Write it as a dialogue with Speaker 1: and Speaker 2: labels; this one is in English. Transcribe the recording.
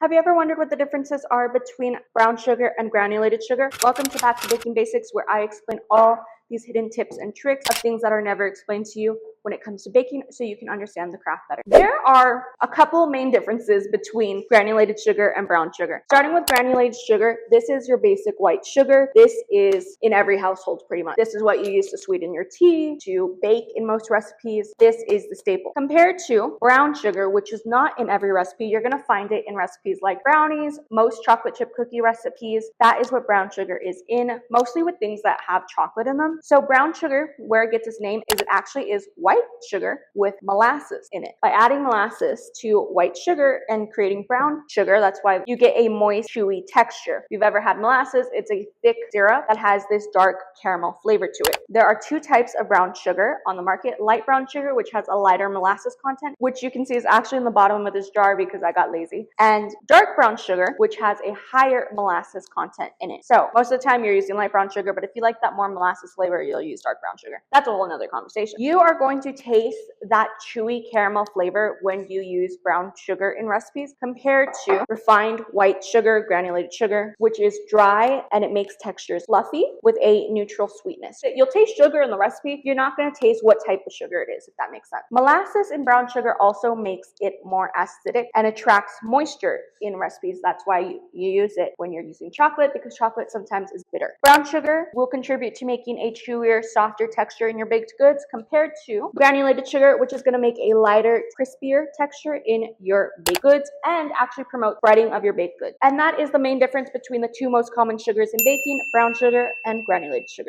Speaker 1: Have you ever wondered what the differences are between brown sugar and granulated sugar? Welcome to Back to Baking Basics, where I explain all these hidden tips and tricks of things that are never explained to you when it comes to baking so you can understand the craft better. There are a couple main differences between granulated sugar and brown sugar. Starting with granulated sugar, this is your basic white sugar. This is in every household pretty much. This is what you use to sweeten your tea, to bake in most recipes. This is the staple. Compared to brown sugar, which is not in every recipe, you're gonna find it in recipes like brownies, most chocolate chip cookie recipes. That is what brown sugar is in, mostly with things that have chocolate in them. So brown sugar, where it gets its name, is it actually is white sugar with molasses in it. By adding molasses to white sugar and creating brown sugar, that's why you get a moist, chewy texture. If you've ever had molasses, it's a thick syrup that has this dark caramel flavor to it. There are two types of brown sugar on the market: light brown sugar, which has a lighter molasses content, which you can see is actually in the bottom of this jar because I got lazy, and dark brown sugar, which has a higher molasses content in it. So most of the time you're using light brown sugar, but if you like that more molasses flavor, you'll use dark brown sugar. That's a whole nother conversation. You are going to taste that chewy caramel flavor when you use brown sugar in recipes compared to refined white sugar, granulated sugar, which is dry and it makes textures fluffy with a neutral sweetness. You'll taste sugar in the recipe. You're not going to taste what type of sugar it is, if that makes sense. Molasses in brown sugar also makes it more acidic and attracts moisture in recipes. That's why you use it when you're using chocolate, because chocolate sometimes is bitter. Brown sugar will contribute to making a chewier, softer texture in your baked goods compared to granulated sugar, which is going to make a lighter, crispier texture in your baked goods and actually promote breading of your baked goods. And that is the main difference between the two most common sugars in baking: brown sugar and granulated sugar.